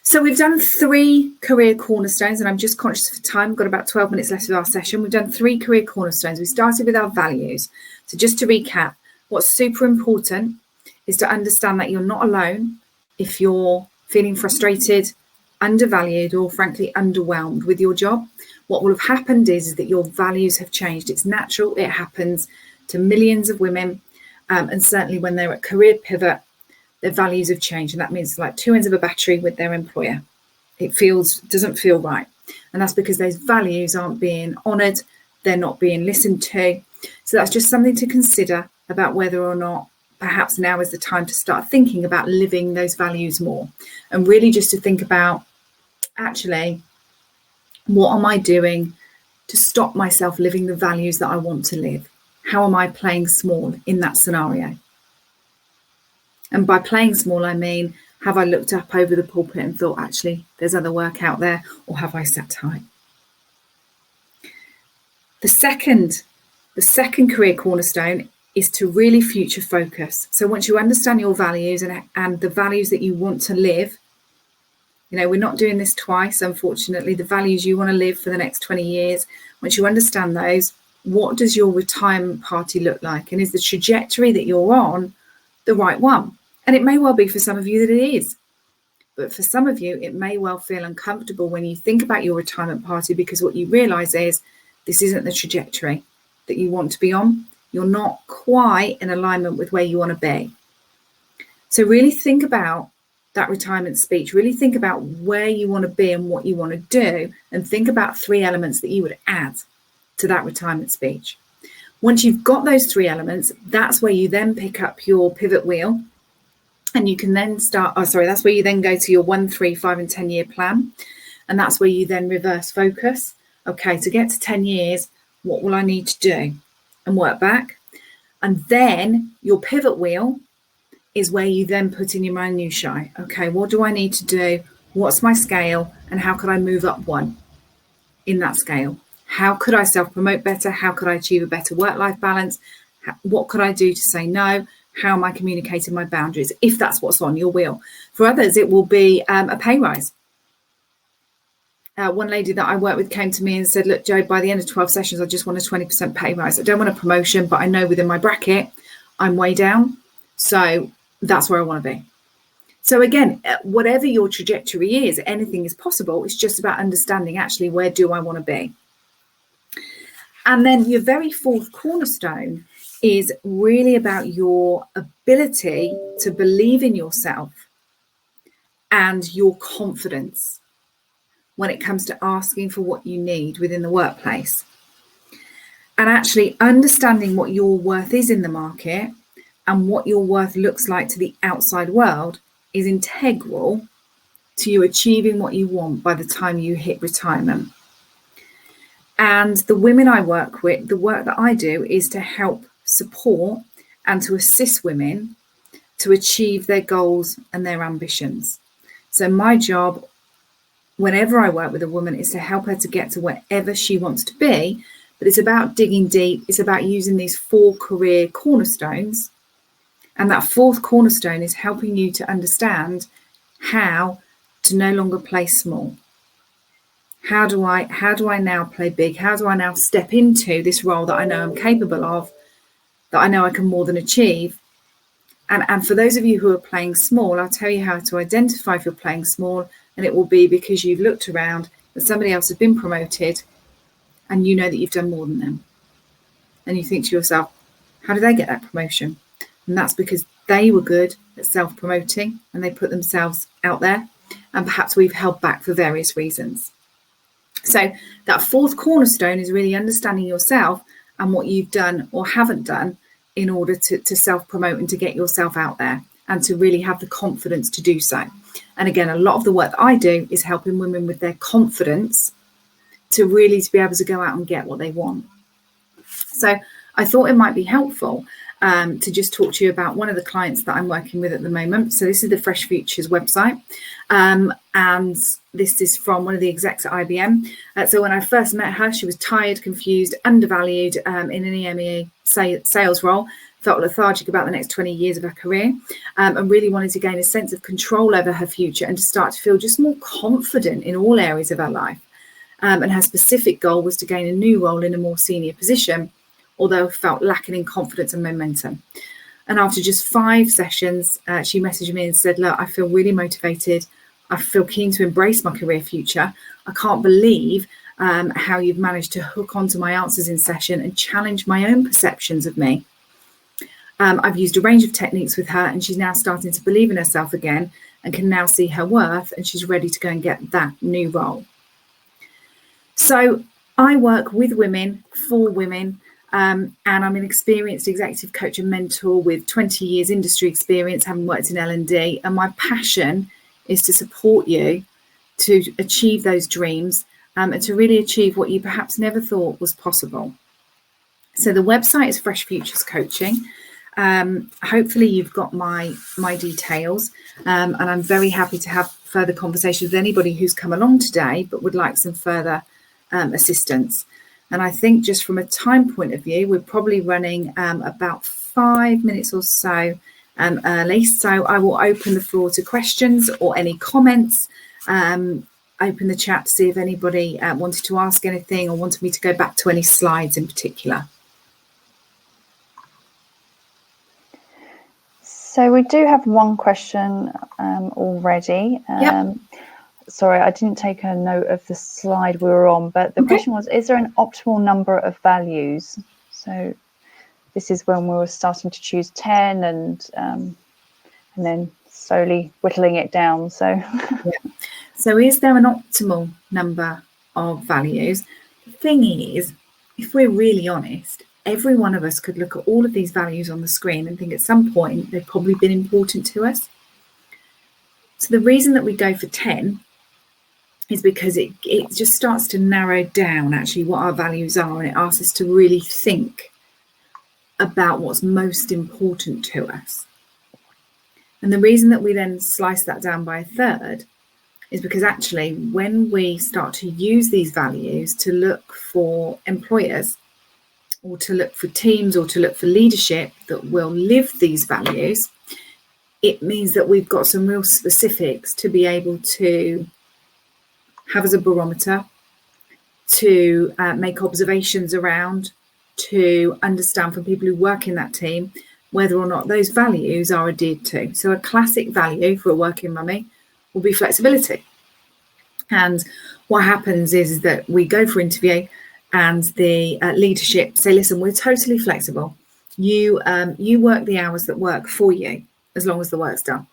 So we've done 3 career cornerstones, and I'm just conscious of time. We've got about 12 minutes left of our session. We've done 3 career cornerstones. We started with our values. So just to recap, what's super important is to understand that you're not alone if you're feeling frustrated, undervalued, or frankly underwhelmed with your job. What will have happened is that your values have changed. It's natural. It happens to millions of women. And certainly when they're at career pivot, their values have changed. And that means like 2 ends of a battery with their employer. It doesn't feel right. And that's because those values aren't being honoured. They're not being listened to. So that's just something to consider about whether or not perhaps now is the time to start thinking about living those values more. And really just to think about, actually, what am I doing to stop myself living the values that I want to live? How am I playing small in that scenario? And by playing small, I mean, have I looked up over the pulpit and thought, actually, there's other work out there, or have I sat tight? The second career cornerstone is to really future focus. So once you understand your values and the values that you want to live, we're not doing this twice, unfortunately. The values you want to live for the next 20 years, once you understand those, what does your retirement party look like? And is the trajectory that you're on the right one? And it may well be for some of you that it is. But for some of you, it may well feel uncomfortable when you think about your retirement party, because what you realise is this isn't the trajectory that you want to be on. You're not quite in alignment with where you want to be. So really think about that retirement speech, really think about where you want to be and what you want to do, and think about 3 elements that you would add to that retirement speech. Once you've got those 3 elements, that's where you then pick up your pivot wheel, and you can then that's where you then go to your 1, 3, 5 and 10 year plan. And that's where you then reverse focus. Okay, to get to 10 years, what will I need to do? And work back. And then your pivot wheel is where you then put in your minutiae. Okay, what do I need to do? What's my scale? And how could I move up 1 in that scale? How could I self-promote better? How could I achieve a better work-life balance? What could I do to say no? How am I communicating my boundaries? If that's what's on your wheel. For others, it will be a pay rise. One lady that I worked with came to me and said, look, Jo, by the end of 12 sessions, I just want a 20% pay rise. I don't want a promotion, but I know within my bracket, I'm way down. So that's where I want to be. So again, whatever your trajectory is, anything is possible. It's just about understanding actually, where do I want to be? And then your very 4th cornerstone is really about your ability to believe in yourself and your confidence when it comes to asking for what you need within the workplace. And actually understanding what your worth is in the market and what your worth looks like to the outside world is integral to you achieving what you want by the time you hit retirement. And the women I work with, the work that I do is to help support and to assist women to achieve their goals and their ambitions. So my job, whenever I work with a woman, is to help her to get to wherever she wants to be. But it's about digging deep. It's about using these 4 career cornerstones. And that 4th cornerstone is helping you to understand how to no longer play small. How do I now play big? How do I now step into this role that I know I'm capable of, that I know I can more than achieve? And for those of you who are playing small, I'll tell you how to identify if you're playing small. And it will be because you've looked around that somebody else has been promoted and you know that you've done more than them. And you think to yourself, how did they get that promotion? And that's because they were good at self-promoting and they put themselves out there. And perhaps we've held back for various reasons. So that 4th cornerstone is really understanding yourself and what you've done or haven't done in order to self-promote and to get yourself out there and to really have the confidence to do so. And again, a lot of the work that I do is helping women with their confidence to really to be able to go out and get what they want. So I thought it might be helpful to just talk to you about one of the clients that I'm working with at the moment. So this is the Fresh Futures website. And this is from one of the execs at IBM. So when I first met her, she was tired, confused, undervalued in an EMEA sales role, felt lethargic about the next 20 years of her career, and really wanted to gain a sense of control over her future and to start to feel just more confident in all areas of her life. And her specific goal was to gain a new role in a more senior position, although felt lacking in confidence and momentum. And after just 5 sessions, she messaged me and said, look, I feel really motivated. I feel keen to embrace my career future. I can't believe how you've managed to hook onto my answers in session and challenge my own perceptions of me. I've used a range of techniques with her and she's now starting to believe in herself again and can now see her worth, and she's ready to go and get that new role. So I work with women, for women, and I'm an experienced executive coach and mentor with 20 years industry experience, having worked in L&D, and my passion is to support you to achieve those dreams and to really achieve what you perhaps never thought was possible. So the website is Fresh Futures Coaching. Hopefully you've got my details, and I'm very happy to have further conversations with anybody who's come along today but would like some further assistance. And I think just from a time point of view, we're probably running about 5 minutes or so early. So I will open the floor to questions or any comments. Open the chat to see if anybody wanted to ask anything or wanted me to go back to any slides in particular. So we do have one question already. Yep. Sorry, I didn't take a note of the slide we were on, but the question was, is there an optimal number of values? So this is when we were starting to choose 10 and then slowly whittling it down. So yeah. So is there an optimal number of values? The thing is, if we're really honest, every one of us could look at all of these values on the screen and think at some point they've probably been important to us. So the reason that we go for 10 is because it just starts to narrow down actually what our values are, and it asks us to really think about what's most important to us. And the reason that we then slice that down by a third is because actually when we start to use these values to look for employers or to look for teams or to look for leadership that will live these values, it means that we've got some real specifics to be able to have as a barometer, to make observations around, to understand from people who work in that team whether or not those values are adhered to. So a classic value for a working mummy will be flexibility. And what happens is that we go for interview and the leadership say, listen, we're totally flexible. You work the hours that work for you as long as the work's done.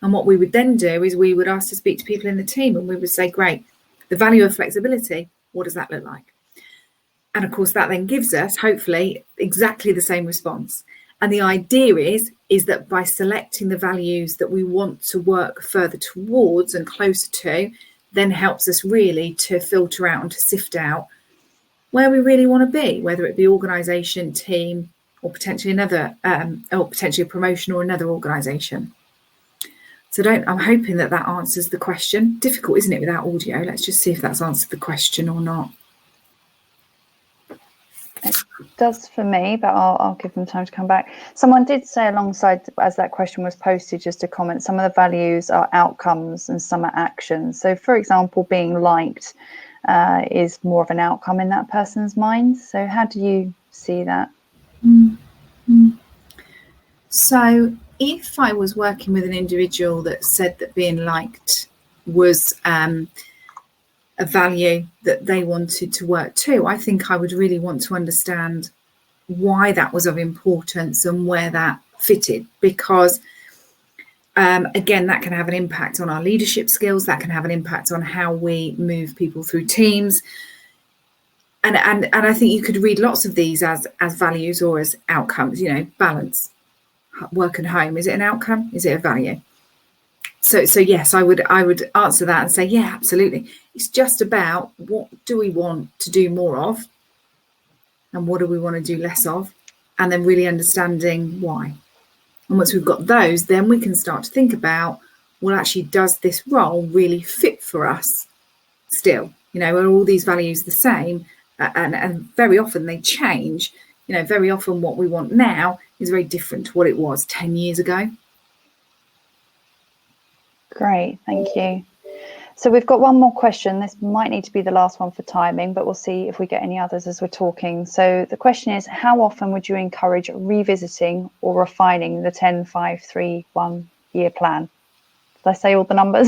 And what we would then do is we would ask to speak to people in the team and we would say, great, the value of flexibility, what does that look like? And of course, that then gives us, hopefully, exactly the same response. And the idea is that by selecting the values that we want to work further towards and closer to, then helps us really to filter out and to sift out where we really want to be, whether it be organisation, team, or potentially another, or potentially a promotion or another organisation. So I'm hoping that answers the question. Difficult, isn't it, without audio? Let's just see if that's answered the question or not. It does for me, but I'll give them time to come back. Someone did say alongside, as that question was posted, just a comment, some of the values are outcomes and some are actions. So, for example, being liked is more of an outcome in that person's mind. So how do you see that? So if I was working with an individual that said that being liked was a value that they wanted to work to, I think I would really want to understand why that was of importance and where that fitted, because again, that can have an impact on our leadership skills, that can have an impact on how we move people through teams. And I think you could read lots of these as values or as outcomes, balance, work and home. Is it an outcome? Is it a value? So yes, I would answer that and say, yeah, absolutely. It's just about what do we want to do more of and what do we want to do less of, and then really understanding why. And once we've got those, then we can start to think about, well, actually, does this role really fit for us still? Are all these values the same? And very often they change. Very often what we want now is very different to what it was 10 years ago. Great, thank you. So we've got one more question. This might need to be the last one for timing, but we'll see if we get any others as we're talking. So the question is, how often would you encourage revisiting or refining the 10-5-3-1 year plan? Did I say all the numbers?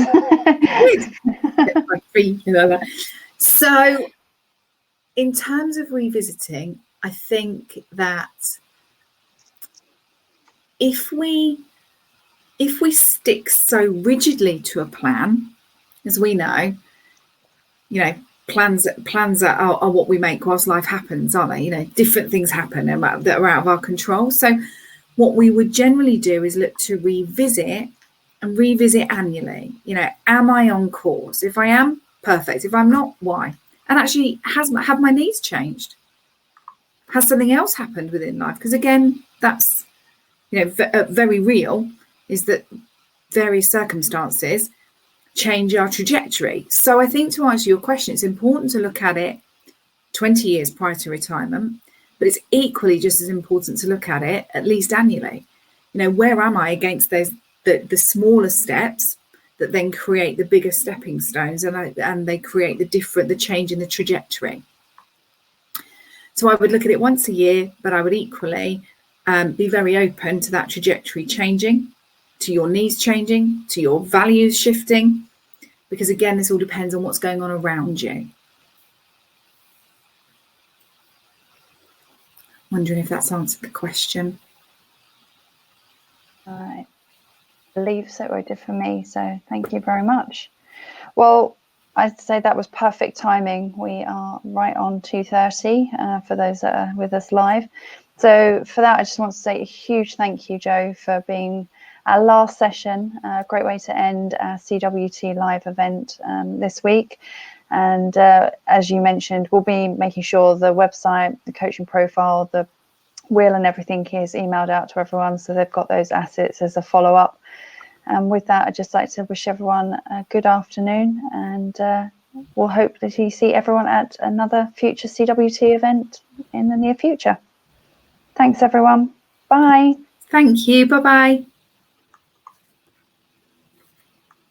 So in terms of revisiting, I think that if we stick so rigidly to a plan, as we know, plans are what we make whilst life happens, aren't they? Different things happen that are out of our control. So what we would generally do is look to revisit annually. Am I on course? If I am, perfect. If I'm not, why? And actually, have my needs changed? Has something else happened within life? Because again, that's very real, is that various circumstances change our trajectory. So I think, to answer your question, it's important to look at it 20 years prior to retirement, but it's equally just as important to look at it at least annually. Where am I against those the smaller steps that then create the bigger stepping stones, and they create the change in the trajectory. So I would look at it once a year, but I would equally be very open to that trajectory changing, to your needs changing, to your values shifting, because again, this all depends on what's going on around you. Wondering if that's answered the question. All right. believe so, or it did for me. So thank you very much. Well, I'd say that was perfect timing. We are right on 2:30 for those that are with us live. So for that, I just want to say a huge thank you, Joe, for being our last session. A great way to end our CWT live event this week. And as you mentioned, we'll be making sure the website, the coaching profile, the wheel and everything is emailed out to everyone, so they've got those assets as a follow-up. And with that, I'd just like to wish everyone a good afternoon, and we'll hope that you see everyone at another future CWT event in the near future. Thanks, everyone. Bye. Thank you. Bye-bye.